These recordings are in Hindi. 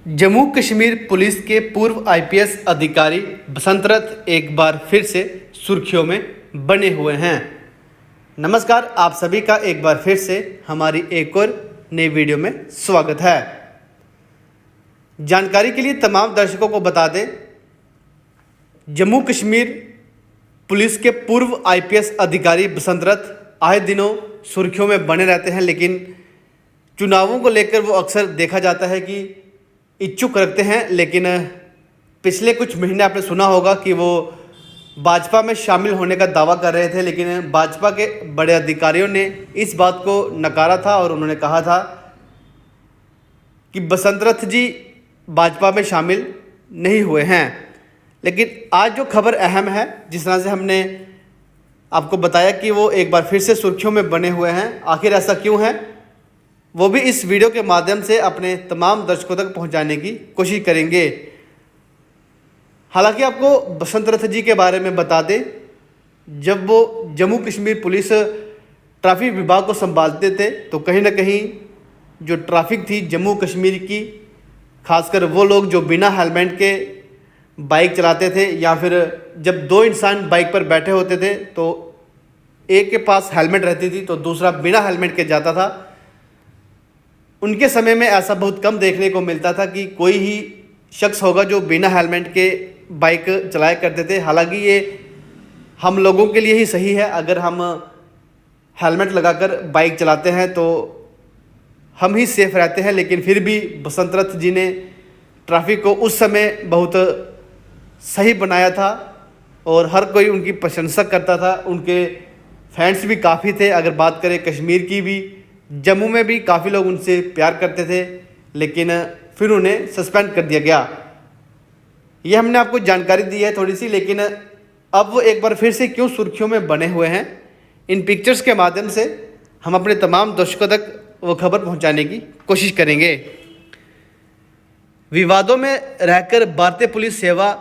जम्मू कश्मीर पुलिस के पूर्व आईपीएस अधिकारी बसंत रथ एक बार फिर से सुर्खियों में बने हुए हैं। नमस्कार, आप सभी का एक बार फिर से हमारी एक और नई वीडियो में स्वागत है। जानकारी के लिए तमाम दर्शकों को बता दें, जम्मू कश्मीर पुलिस के पूर्व आईपीएस अधिकारी बसंत रथ आए दिनों सुर्खियों में बने रहते हैं, लेकिन चुनावों को लेकर वो अक्सर देखा जाता है कि इच्छुक रखते हैं। लेकिन पिछले कुछ महीने आपने सुना होगा कि वो भाजपा में शामिल होने का दावा कर रहे थे, लेकिन भाजपा के बड़े अधिकारियों ने इस बात को नकारा था और उन्होंने कहा था कि बसंत रथ जी भाजपा में शामिल नहीं हुए हैं। लेकिन आज जो खबर अहम है, जिस तरह से हमने आपको बताया कि वो एक बार फिर से सुर्खियों में बने हुए हैं, आखिर ऐसा क्यों है, वो भी इस वीडियो के माध्यम से अपने तमाम दर्शकों तक पहुंचाने की कोशिश करेंगे। हालांकि आपको बसंत रथ जी के बारे में बता दें, जब वो जम्मू कश्मीर पुलिस ट्रैफिक विभाग को संभालते थे तो कहीं ना कहीं जो ट्रैफिक थी जम्मू कश्मीर की, खासकर वो लोग जो बिना हेलमेट के बाइक चलाते थे, या फिर जब दो इंसान बाइक पर बैठे होते थे तो एक के पास हेलमेट रहती थी तो दूसरा बिना हेलमेट के जाता था, उनके समय में ऐसा बहुत कम देखने को मिलता था कि कोई ही शख्स होगा जो बिना हेलमेट के बाइक चलाया करते थे। हालांकि ये हम लोगों के लिए ही सही है, अगर हम हेलमेट लगाकर बाइक चलाते हैं तो हम ही सेफ रहते हैं। लेकिन फिर भी बसंत रथ जी ने ट्रैफिक को उस समय बहुत सही बनाया था और हर कोई उनकी प्रशंसा करता था। उनके फैंस भी काफ़ी थे। अगर बात करें कश्मीर की भी, जम्मू में भी काफ़ी लोग उनसे प्यार करते थे, लेकिन फिर उन्हें सस्पेंड कर दिया गया। ये हमने आपको जानकारी दी है थोड़ी सी, लेकिन अब वो एक बार फिर से क्यों सुर्खियों में बने हुए हैं, इन पिक्चर्स के माध्यम से हम अपने तमाम दर्शकों तक वो खबर पहुंचाने की कोशिश करेंगे। विवादों में रहकर भारतीय पुलिस सेवा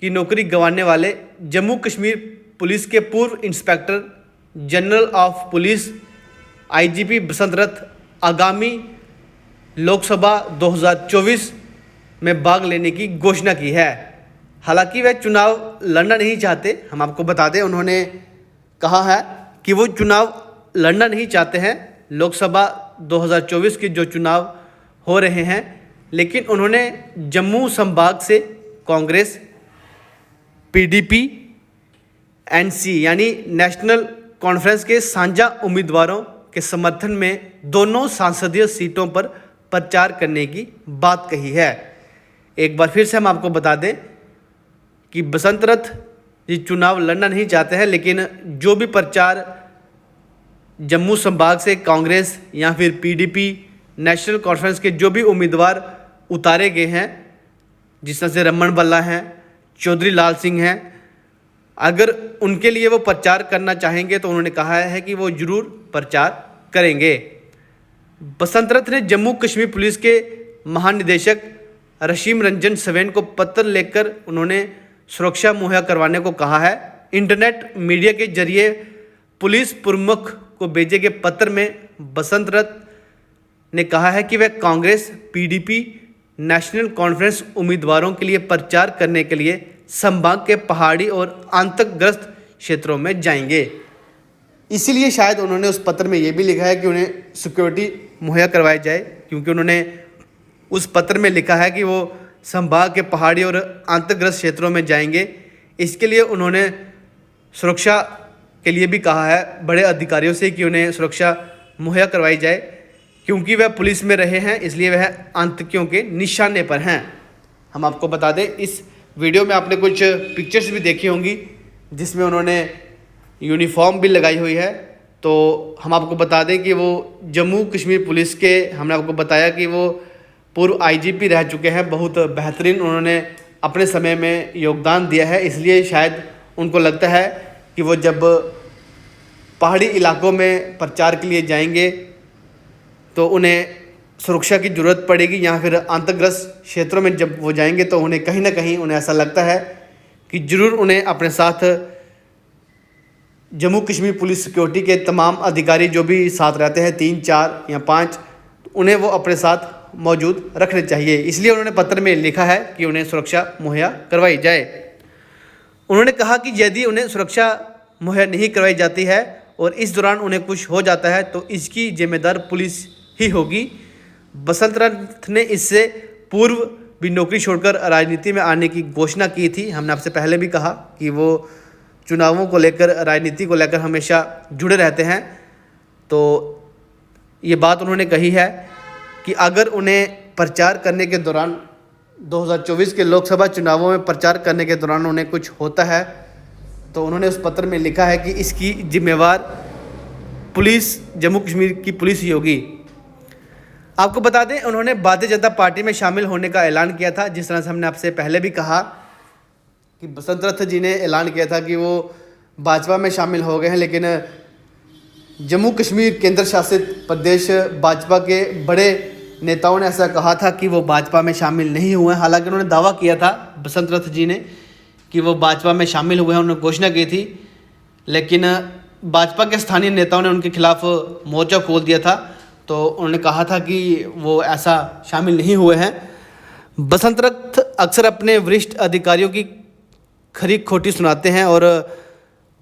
की नौकरी गंवाने वाले जम्मू कश्मीर पुलिस के पूर्व inspector general of police IGP Basant Rath आगामी लोकसभा 2024 में भाग लेने की घोषणा की है। हालांकि वह चुनाव लड़ना नहीं चाहते। हम आपको बता दें, उन्होंने कहा है कि वो चुनाव लड़ना नहीं चाहते हैं, लोकसभा 2024 के जो चुनाव हो रहे हैं। लेकिन उन्होंने जम्मू संभाग से कांग्रेस, पीडीपी, एनसी यानी नेशनल कॉन्फ्रेंस के साझा उम्मीदवारों के समर्थन में दोनों संसदीय सीटों पर प्रचार करने की बात कही है। एक बार फिर से हम आपको बता दें कि बसंत रथ ये चुनाव लड़ना नहीं चाहते हैं, लेकिन जो भी प्रचार जम्मू संभाग से कांग्रेस या फिर पीडीपी, नेशनल कॉन्फ्रेंस के जो भी उम्मीदवार उतारे गए हैं, जिस तरह से रमन बल्ला हैं, चौधरी लाल सिंह हैं, अगर उनके लिए वो प्रचार करना चाहेंगे तो उन्होंने कहा है कि वो जरूर प्रचार करेंगे। बसंत रथ ने जम्मू कश्मीर पुलिस के महानिदेशक रशीम रंजन सवेन को पत्र लिखकर उन्होंने सुरक्षा मुहैया करवाने को कहा है। इंटरनेट मीडिया के जरिए पुलिस प्रमुख को भेजे गए पत्र में बसंत रथ ने कहा है कि वह कांग्रेस, पीडीपी, नेशनल कॉन्फ्रेंस उम्मीदवारों के लिए प्रचार करने के लिए संभाग के पहाड़ी और आतंकग्रस्त क्षेत्रों में जाएंगे। इसीलिए शायद उन्होंने उस पत्र में ये भी लिखा है कि उन्हें सिक्योरिटी मुहैया करवाई जाए, क्योंकि उन्होंने उस पत्र में लिखा है कि वो संभाग के पहाड़ी और आतंकग्रस्त क्षेत्रों में जाएंगे। इसके लिए उन्होंने सुरक्षा के लिए भी कहा है बड़े अधिकारियों से कि उन्हें सुरक्षा मुहैया करवाई जाए, क्योंकि वह पुलिस में रहे हैं, इसलिए वह आतंकियों के निशाने पर हैं। हम आपको बता दें, इस वीडियो में आपने कुछ पिक्चर्स भी देखी होंगी जिसमें उन्होंने यूनिफॉर्म भी लगाई हुई है। तो हम आपको बता दें कि वो जम्मू कश्मीर पुलिस के, हमने आपको बताया कि वो पूर्व आईजीपी रह चुके हैं। बहुत बेहतरीन उन्होंने अपने समय में योगदान दिया है, इसलिए शायद उनको लगता है कि वो जब पहाड़ी इलाकों में प्रचार के लिए जाएंगे तो उन्हें सुरक्षा की ज़रूरत पड़ेगी, या फिर आतंकग्रस्त क्षेत्रों में जब वो जाएंगे तो उन्हें कहीं ना कहीं उन्हें ऐसा लगता है कि ज़रूर उन्हें अपने साथ जम्मू कश्मीर पुलिस सिक्योरिटी के तमाम अधिकारी जो भी साथ रहते हैं, 3, 4 या 5, उन्हें वो अपने साथ मौजूद रखने चाहिए। इसलिए उन्होंने पत्र में लिखा है कि उन्हें सुरक्षा मुहैया करवाई जाए। उन्होंने कहा कि यदि उन्हें सुरक्षा मुहैया नहीं करवाई जाती है और इस दौरान उन्हें कुछ हो जाता है तो इसकी जिम्मेदार पुलिस ही होगी। बसंत रथ ने इससे पूर्व भी नौकरी छोड़कर राजनीति में आने की घोषणा की थी। हमने आपसे पहले भी कहा कि वो चुनावों को लेकर, राजनीति को लेकर हमेशा जुड़े रहते हैं। तो ये बात उन्होंने कही है कि अगर उन्हें प्रचार करने के दौरान 2024 के लोकसभा चुनावों में प्रचार करने के दौरान उन्हें कुछ होता है तो उन्होंने उस पत्र में लिखा है कि इसकी जिम्मेवार पुलिस, जम्मू कश्मीर की पुलिस ही होगी। आपको बता दें, उन्होंने भारतीय जनता पार्टी में शामिल होने का ऐलान किया था। जिस तरह से हमने आपसे पहले भी कहा कि बसंत रथ जी ने ऐलान किया था कि वो भाजपा में शामिल हो गए हैं, लेकिन जम्मू कश्मीर केंद्र शासित प्रदेश भाजपा के बड़े नेताओं ने ऐसा कहा था कि वो भाजपा में शामिल नहीं हुए हैं। हालांकि उन्होंने दावा किया था बसंत रथ जी ने कि वो भाजपा में शामिल हुए हैं, उन्होंने घोषणा की थी, लेकिन भाजपा के स्थानीय नेताओं ने उनके खिलाफ मोर्चा खोल दिया था। तो उन्होंने कहा था कि वो ऐसा शामिल नहीं हुए हैं। बसंत रथ अक्सर अपने वरिष्ठ अधिकारियों की खरी खोटी सुनाते हैं और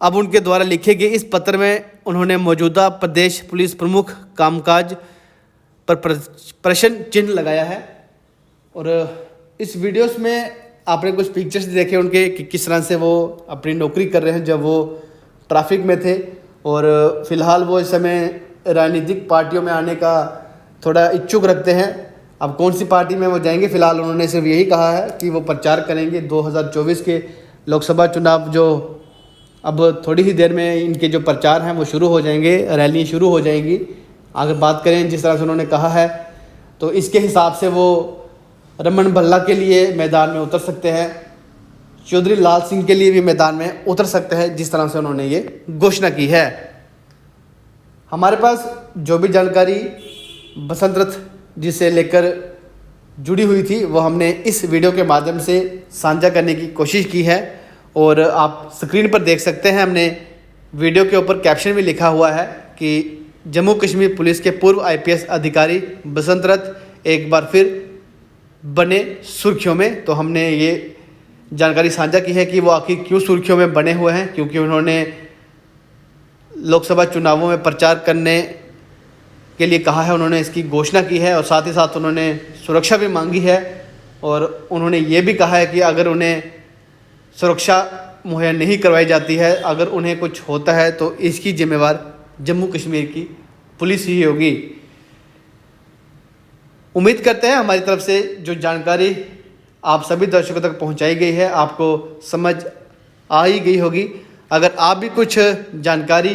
अब उनके द्वारा लिखे गए इस पत्र में उन्होंने मौजूदा प्रदेश पुलिस प्रमुख कामकाज पर प्रश्न चिन्ह लगाया है। और इस वीडियोस में आपने कुछ पिक्चर्स देखे उनके कि किस तरह से वो अपनी नौकरी कर रहे हैं जब वो ट्रैफिक में थे, और फिलहाल वो इस समय राजनीतिक पार्टियों में आने का थोड़ा इच्छुक रखते हैं। अब कौन सी पार्टी में वो जाएंगे, फिलहाल उन्होंने सिर्फ यही कहा है कि वो प्रचार करेंगे 2024 के लोकसभा चुनाव, जो अब थोड़ी ही देर में इनके जो प्रचार हैं वो शुरू हो जाएंगे, रैलियाँ शुरू हो जाएंगी। अगर बात करें जिस तरह से उन्होंने कहा है तो इसके हिसाब से वो रमन भल्ला के लिए मैदान में उतर सकते हैं, चौधरी लाल सिंह के लिए भी मैदान में उतर सकते हैं, जिस तरह से उन्होंने ये घोषणा की है। हमारे पास जो भी जानकारी बसंत रथ जी से लेकर जुड़ी हुई थी वो हमने इस वीडियो के माध्यम से साझा करने की कोशिश की है, और आप स्क्रीन पर देख सकते हैं हमने वीडियो के ऊपर कैप्शन भी लिखा हुआ है कि जम्मू कश्मीर पुलिस के पूर्व IPS अधिकारी बसंत रथ एक बार फिर बने सुर्खियों में। तो हमने ये जानकारी साझा की है कि वो आखिर क्यों सुर्खियों में बने हुए हैं, क्योंकि उन्होंने लोकसभा चुनावों में प्रचार करने के लिए कहा है, उन्होंने इसकी घोषणा की है और साथ ही साथ उन्होंने सुरक्षा भी मांगी है। और उन्होंने ये भी कहा है कि अगर उन्हें सुरक्षा मुहैया नहीं करवाई जाती है, अगर उन्हें कुछ होता है तो इसकी जिम्मेवार जम्मू कश्मीर की पुलिस ही होगी। उम्मीद करते हैं हमारी तरफ से जो जानकारी आप सभी दर्शकों तक पहुंचाई गई है आपको समझ आ ही गई होगी। अगर आप भी कुछ जानकारी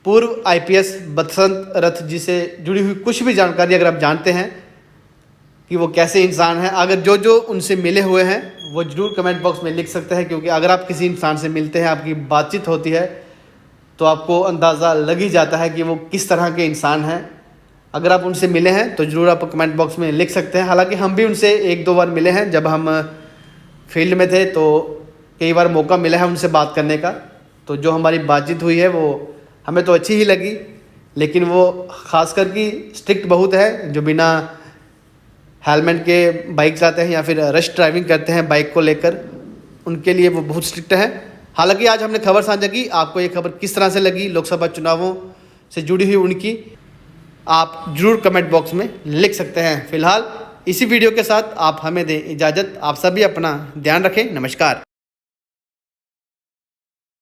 पूर्व IPS बसंत रथ जी से जुड़ी हुई कुछ भी जानकारी अगर आप जानते हैं कि वो कैसे इंसान हैं, अगर जो उनसे मिले हुए हैं वो ज़रूर कमेंट बॉक्स में लिख सकते हैं, क्योंकि अगर आप किसी इंसान से मिलते हैं, आपकी बातचीत होती है, तो आपको अंदाज़ा लग ही जाता है कि वो किस तरह के इंसान हैं। अगर आप उनसे मिले हैं तो ज़रूर आप कमेंट बॉक्स में लिख सकते हैं। हालांकि हम भी उनसे 1-2 बार मिले हैं, जब हम फील्ड में थे तो कई बार मौका मिला है उनसे बात करने का। तो जो हमारी बातचीत हुई है वो हमें तो अच्छी ही लगी, लेकिन वो ख़ास कर कि स्ट्रिक्ट बहुत है। जो बिना हेलमेट के बाइक चलाते हैं या फिर रश ड्राइविंग करते हैं बाइक को लेकर, उनके लिए वो बहुत स्ट्रिक्ट है। हालांकि आज हमने खबर साझा की, आपको ये खबर किस तरह से लगी लोकसभा चुनावों से जुड़ी हुई उनकी, आप ज़रूर कमेंट बॉक्स में लिख सकते हैं। फिलहाल इसी वीडियो के साथ आप हमें दें इजाज़त। आप सभी अपना ध्यान रखें। नमस्कार।